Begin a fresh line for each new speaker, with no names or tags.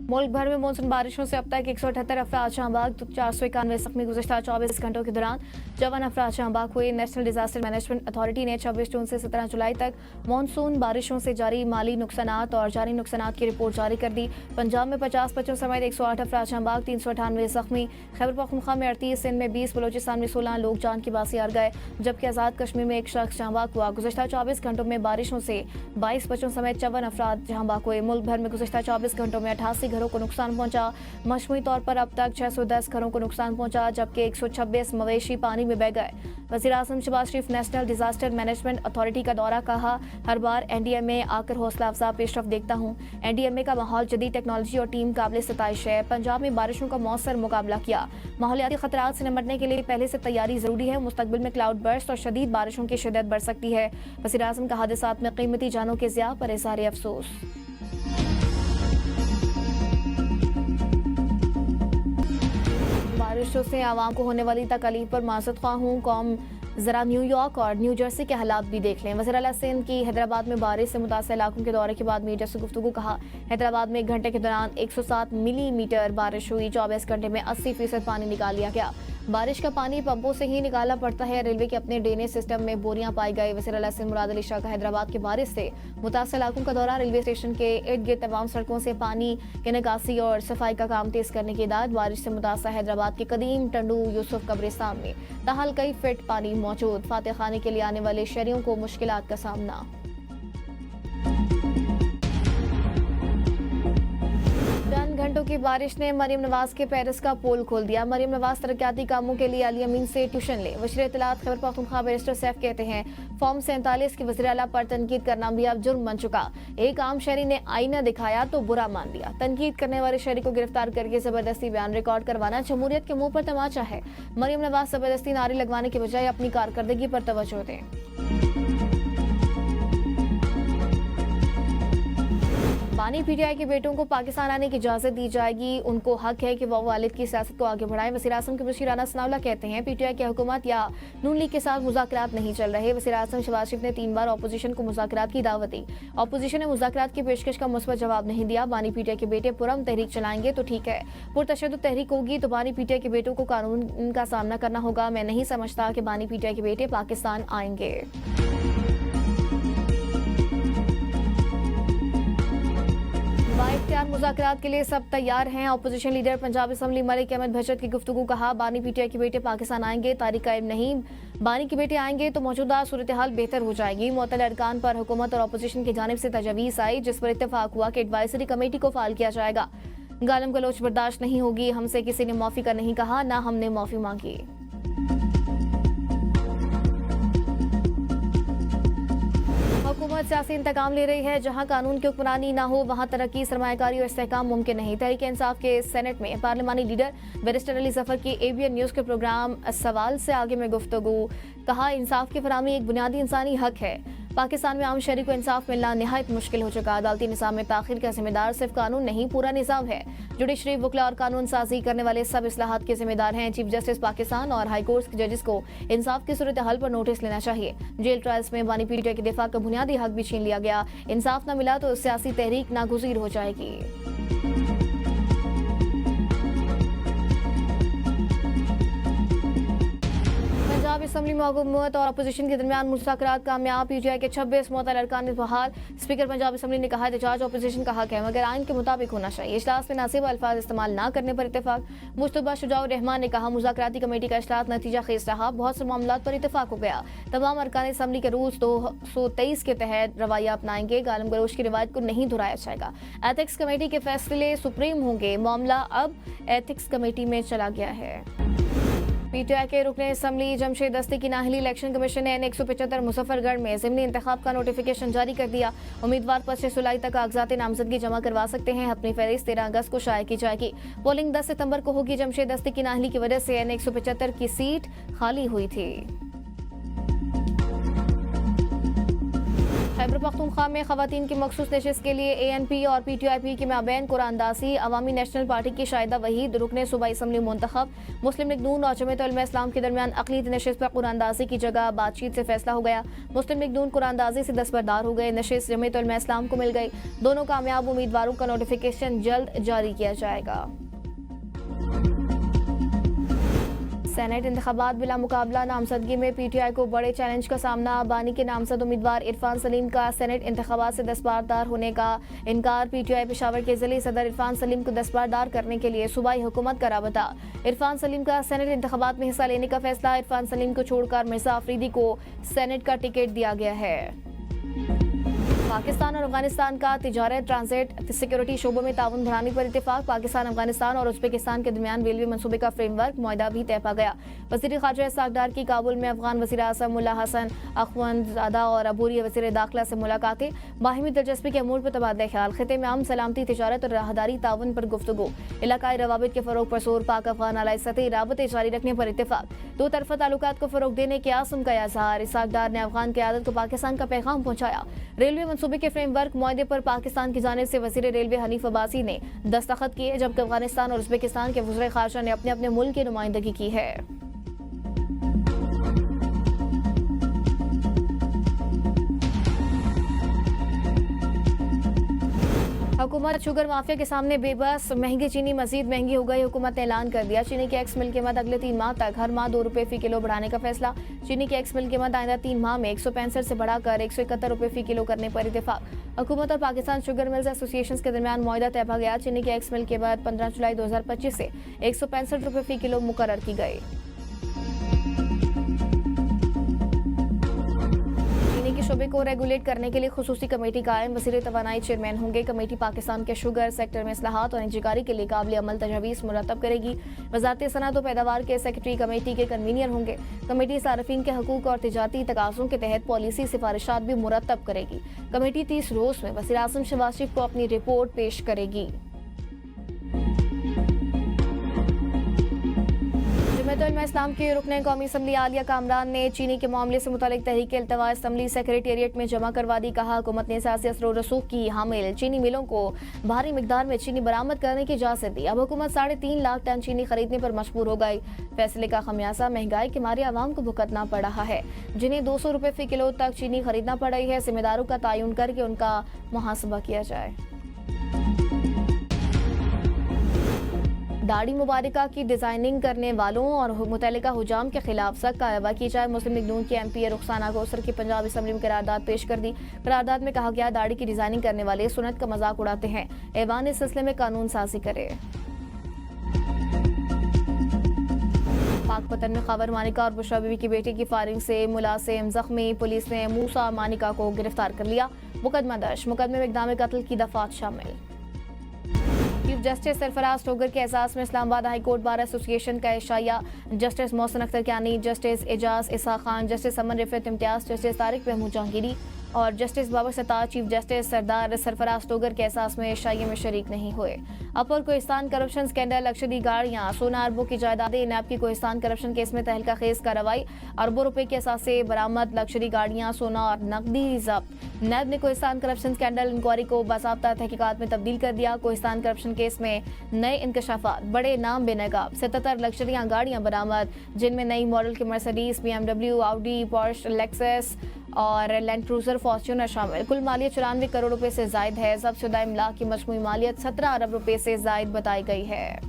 मुल्क भर में मानसून बारिशों से अब तक 178 अफराद जहां बाग तो 491 जख्मी। गुज़श्ता 24 घंटों के दौरान 54 अफराद जहां बाग हुए। नेशनल डिजास्टर मैनेजमेंट अथॉरिटी ने 26 जून से 17 जुलाई तक मानसून बारिशों से जारी माली नुकसानात और जारी नुकसानात की रिपोर्ट जारी कर दी। पंजाब में 50 बच्चों समेत 108 अफराद जहां बाग, 398 जख्मी। खैबर पख्तूनख्वा में 38, सिंध में 20, बलोचिस्तान में 16 लोग जान की बासी हार गए, जबकि आज़ाद कश्मीर में एक शख्स जहां बाग हुआ। गुज़श्ता 24 घंटों में बारिशों से 22 बच्चों समेत 54 अफराद जहां बाग हुए। मुल्क भर में गुज़श्ता 24 घंटों में 88 घरों को नुकसान पहुंचा। मजमूई तौर पर अब तक 610 घरों को नुकसान पहुंचा, जबकि 126 मवेशी पानी में बह गए। वज़ीर-ए-आज़म शहबाज शरीफ नेशनल डिजास्टर मैनेजमेंट अथॉरिटी का दौरा, कहा हर बार एनडीएमए आकर हौसला अफजा पेशरफ देखता हूं। एनडीएमए का माहौल जदीद टेक्नोलॉजी और टीम काबिल सताइश है। पंजाब में बारिशों का मौसर मुकाबला किया। माहौलियाती खतरात से निपटने के लिए पहले से तैयारी जरूरी है। मुस्तकबिल में क्लाउड बर्स्ट और शदीद बारिशों की शिद्दत बढ़ सकती है। वज़ीर-ए-आज़म का हादसात में कीमती जानों के ज़िया पर इज़हार अफसोस। बारिशों से आवाम को होने वाली तकलीफ पर माज़रत ख्वाह हूँ। कौम जरा न्यूयॉर्क और न्यू जर्सी के हालात भी देख लें। वज़ीर आला सिंध की हैदराबाद में बारिश से मुतासर इलाकों के दौरे के बाद मीडिया से गुफ्तगू, कहा हैदराबाद में 1 घंटे के दौरान 107 मिलीमीटर बारिश हुई। 24 घंटे में 80% पानी निकाल लिया गया। बारिश का पानी पंपों से ही निकालना पड़ता है। रेलवे के अपने ड्रेनेज सिस्टम में बोरियां पाई गई। वज़ीर आला सिंध मुराद अली शाह का हैदराबाद के बारिश से मुतासर इलाकों का दौरा। रेलवे स्टेशन के इर्द गिर्द तमाम सड़कों से पानी की निकासी और सफाई का काम तेज करने की हिदायत। बारिश से मुतासर हैदराबाद के कदीम टंडू यूसुफ कब्रिस्तान में ताहाल कई फिट पानी मौजूद। फातह खाने के लिए आने वाले शहरियों को मुश्किलात का सामना। चंद घंटों की बारिश ने मरियम नवाज के पेरिस का पोल खोल दिया। मरियम नवाज तरक्याती कामों के लिए अली अमीन से ट्यूशन ले। वज़ीर इत्तलात खैबर पख्तूनख्वा बैरिस्टर सैफ कहते हैं फॉर्म 47 की वज़ीर आला पर तनकीद करना भी अब जुर्म बन चुका। एक आम शहरी ने आईना दिखाया तो बुरा मान लिया। तनकीद करने वाले शहरी को गिरफ्तार करके जबरदस्ती बयान रिकॉर्ड करवाना जमहूरियत के मुंह पर तमाचा है। मरियम नवाज जबरदस्ती नारे लगवाने के बजाय अपनी कारकर्दगी पर तवज्जो दें। बानी पीटीआई के बेटों को पाकिस्तान आने की इजाजत दी जाएगी। उनको हक है कि वह वालिद की सियासत को आगे बढ़ाएं। वज़ीर-ए-आज़म के मुशीर राना सनाउल्लाह कहते हैं पीटीआई की हुकूमत या नून लीग के साथ मुज़ाकरात नहीं चल रहे। वज़ीर-ए-आज़म शहबाज शरीफ ने 3 बार अपोजिशन को मुज़ाकरात की दावत दी। अपोजिशन ने मुज़ाकरात की पेशकश का मुस्बत जवाब नहीं दिया। बानी पीटीआई के बेटे पुरम तहरीक चलाएंगे तो ठीक है, पुरतशद्दुद तहरीक होगी तो बानी पीटीआई के बेटों को कानून का सामना करना होगा। मैं नहीं समझता कि बानी पीटीआई के बेटे पाकिस्तान आएंगे। बाइख्तियार मुज़ाकरात के लिए सब तैयार हैं। Opposition leader Punjab assembly Malik Ahmad Bhajat की गुफ्तगू, कहा बानी पीटीआई के बेटे पाकिस्तान आएंगे, तारीख कायम नहीं। बानी के बेटे आएंगे तो मौजूदा सूरत हाल बेहतर हो जाएगी। मुअत्तल अरकान पर हुकूमत और अपोजिशन की जानिब से तजवीज़ आई, जिस पर इत्तेफाक हुआ कि एडवाइजरी कमेटी को फाल किया जाएगा। गालम गलोच बर्दाश्त नहीं होगी। हमसे किसी ने माफ़ी का नहीं कहा, ना हमने माफ़ी मांगी। हुकूमत सियासी इंतकाम ले रही है। जहां कानून की हुक्मरानी ना हो वहां तरक्की, सरमायाकारी और इस्तेहकाम मुमकिन नहीं। तहरीक इंसाफ के सेनेट में पार्लिमानी लीडर बैरिस्टर अली जफर की एबीएन न्यूज़ के प्रोग्राम सवाल से आगे में गुफ्तगू, कहा इंसाफ की फराहमी एक बुनियादी इंसानी हक है। पाकिस्तान में आम शहरी को इंसाफ मिलना निहायत मुश्किल हो चुका। अदालती निज़ाम में ताख़ीर का जिम्मेदार सिर्फ कानून नहीं, पूरा निज़ाम है। जुडिशरी, वकला और कानून साजी करने वाले सब इस्लाहात के जिम्मेदार हैं। चीफ जस्टिस पाकिस्तान और हाई कोर्ट के जजेस को इंसाफ की सूरत हाल पर नोटिस लेना चाहिए। जेल ट्रायल्स में बानी पीटीआई के दिफा का बुनियादी हक भी छीन लिया गया। इंसाफ न मिला तो सियासी तहरीक नागुज़ीर हो जाएगी। पंजाब असम्बली में हुकूमत और अपोजिशन के दरमियान मुज़ाकरात कामयाब। पीटीआई के 26 मुअत्तल अरकान बहाल। स्पीकर पंजाब असम्बली ने कहा एहतजाज अपोजिशन का हक है मगर आइन के मुताबिक होना चाहिए। इजलास में नासिब अल्फाज इस्तेमाल न करने पर इत्तेफाक। मुश्तबा शुजाउर रहमान ने कहा मुज़ाकराती कमेटी का इजलास नतीजा खेज रहा, बहुत से मामलात पर इत्तेफाक हो गया। तमाम अरकान असम्बली के रूल्स 223 के तहत रवैया अपनाएंगे। गालम गलोच की रिवायत को नहीं दोहराया जाएगा। एथिक्स कमेटी के फैसले सुप्रीम होंगे। मामला अब एथिक्स कमेटी में चला गया है। पीटीआई के रुकने असम्बली जमशेद दस्ती की नाहली इलेक्शन कमीशन ने N175 मुजफ्फरगढ़ में ज़िमनी इंतखाब का नोटिफिकेशन जारी कर दिया। उम्मीदवार 25 जुलाई तक कागजात नामजदगी जमा करवा सकते हैं। अपनी फहरिस्त 13 अगस्त को शाया की जाएगी। पोलिंग 10 सितंबर को होगी। जमशेद दस्ती की नाहली की वजह से N175 की सीट खाली हुई थी। खैबर पख्तूनख्वा में खवातीन की मखसूस नशिस्त के लिए ANP और PTIP की माबैन कुरानदासी। अवामी नेशनल पार्टी की शाहिदा वहीद रुकने सूबाई असम्बली मुंतखब। मुस्लिम लीग नून और जमीयत उलमा इस्लाम के दरमियान अक़लियती नशिस्त पर कुरानदासी की जगह बातचीत से फैसला हो गया। मुस्लिम लीग नून कुरानदाजी से दस्तबरदार हो गए। नशिस्त जमीयत उलमा इस्लाम को मिल गई। दोनों कामयाब उम्मीदवारों का नोटिफिकेशन जल्द जारी किया जाएगा। सेनेट इंतखाबात बिला मुकाबला नामजदगी में PTI को बड़े चैलेंज का सामना। बानी के नामजद उम्मीदवार इरफान सलीम का सेनेट इंतखाबात से दस्तबरदार होने का इनकार। PTI पेशावर के ज़िली सदर इरफान सलीम को दस्तबरदार करने के लिए सूबाई हुकूमत का राबता। इरफान सलीम का सेनेट इंतखाबात में हिस्सा लेने का फैसला। इरफान सलीम को छोड़कर मिर्जा अफरीदी को सेनेट का टिकट दिया गया है। पाकिस्तान और अफगानिस्तान का तिजारत, ट्रांजिट, सिक्योरिटी शोबों में ताउन बढ़ाने पर इत्तेफाक। पाकिस्तान, अफगानिस्तान और उज़्बेकिस्तान के दरमियान रेलवे मनसूबे का फ्रेमवर्क मुआहदा भी तय पा गया। वज़ीर ख़ारजा इसहाक़ डार की काबुल में अफगान वज़ीर आज़म मुल्ला हसन अख़वंदज़ादा और अबूरी वज़ीर दाखिला से मुलाकातें। बाहिमी दिलचस्पी के अमूर पर तबादला ख्याल। खिते में अमन, सलामती, तिजारत और राहदारी ताउन पर गुफ्तगू। इलाकाई रवाबित के फ़रोग़ पर जोर। पाक अफगान आला सतही राबते जारी रखने पर इत्तेफाक। दो तरफ़ा ताल्लुकात को फ़रोग़ देने के आज़म का इज़हार। इसहाक़ डार ने अफगान क़यादत को पाकिस्तान का पैगाम पहुँचाया। रेलवे मनसूबे के फ्रेमवर्क मुआहदे पर पाकिस्तान की जानिब से वज़ीर रेलवे हनीफ अब्बासी ने दस्तखत किए, जबकि अफगानिस्तान और उज़्बेकिस्तान के वज़ीर ख़ारजा ने अपने अपने मुल्क की नुमाइंदगी की है। हुकूमत शुगर माफिया के सामने बेबस। महंगी चीनी मजीद महंगी हो गई। हुकूमत ने ऐलान कर दिया, चीनी की एक्स मिल कीमत अगले 3 माह तक हर माह 2 रुपये फी किलो बढ़ाने का फैसला। चीनी की एक्स मिल कीमत आइंदा 3 माह में 165 से बढ़ाकर 171 रुपये फी किलो करने पर इत्तेफाक। हुकूमत और पाकिस्तान शुगर मिल्स एसोसिएशन के दरमियान मुआहदा तय पा गया। चीनी की एक्स मिल कीमत 15 जुलाई 2025 से 165 रुपये फी किलो मुकर्रर की गई। के शोबे को रेगुलेट करने के लिए खुसूसी कमेटी कायम। वज़ीर तवानाई चेयरमैन होंगे। कमेटी पाकिस्तान के शुगर सेक्टर में इस्लाहात और निजीकारी के लिए काबिल अमल तजवीज़ मुरतब करेगी। वज़ारत सनअत और पैदावार के सेक्रेटरी कमेटी के कन्वीनर होंगे। कमेटी सार्फिन के हकूक़ और तिजारती तकाज़ों के तहत पॉलिसी सिफारिशात भी मुरतब करेगी। कमेटी 30 रोज़ में वज़ीर आज़म शहबाज शरीफ को अपनी रिपोर्ट पेश करेगी। जमीयत उलमा इस्लाम के रुकने कौमी असम्बली आलिया कामरान ने चीनी के मामले से मुतालिक तहरीक इल्तवा असम्बली सेक्रेटेरिएट में जमा करवा दी। कहा, हुकूमत ने सियासी असर और रसूख की हामिल चीनी मिलों को भारी मिकदार में चीनी बरामद करने की इजाज़त दी। अब हुकूमत 3.5 लाख टन चीनी खरीदने पर मजबूर हो गई। फैसले का खमियाजा महंगाई के मारे आवाम को भुगतना पड़ रहा है, जिन्हें 200 रुपये फी किलो तक चीनी खरीदना पड़ रही है। जिम्मेदारों का तयन करके उनका मुहासबा किया जाए। दाढ़ी मुबारका की डिजाइनिंग करने वालों और मुतल्लिका हुजाम के खिलाफ सख्त कार्रवाई की जाए। मुस्लिम लीग नून की MP रुखसाना गौसर की पंजाब असम्बली में करारदाद पेश कर दी। करारदाद में कहा गया, दाढ़ी की डिजाइनिंग करने वाले सुन्नत का मजाक उड़ाते हैं। ऐवान इस सिलसिले में कानून साजी करे। पाकपतन में खबर मानिका और बुशरा बीवी की बेटी की फायरिंग से मुलाजिम जख्मी। पुलिस ने मूसा मानिका को गिरफ्तार कर लिया। मुकदमा दर्ज। मुकदमे में इक़दाम कत्ल की दफात शामिल। चीफ जस्टिस सरफराज टोगर के एजाज में Islamabad high court bar association का इशाया। Justice Mohsin Akhtar Kayani, justice Ejaz Isa Khan, justice Aman Rifat Imtiaz, justice Tariq Mahmood Jahangiri और justice Babar Sattar chief justice Sardar Sarfraz Dogar के एहसास में इशाये में शरीक नहीं हुए। Upper Kohistan corruption scandal, luxury गाड़ियाँ, सोना, अरबों की जायदादें। नैब की कोहिस्तान करप्शन केस में तहलका खेज कार्रवाई। अरबों रुपए के असासे बरामद, लग्जरी गाड़ियाँ, सोना और नकदी जब्त। नैब ने कोहिस्तान करप्शन स्कैंडल इंक्वायरी को बाज़ाब्ता तहकीकात में तब्दील कर दिया। कोहिस्तान करप्शन केस में नए इंकशाफात, बड़े नाम बेनकाब। 77 लग्जरियाँ गाड़ियाँ बरामद, जिनमें नई मॉडल के Mercedes, BMW, Audi, Porsche, Lexus और लैंड क्रूजर फॉर्च्यूनर शामिल। कुल मालियत 94 करोड़ रुपए से जायद है। जब्तशुदा इमलाक की मजमूई मालियत 17 अरब रुपए से जायद बताई गई है।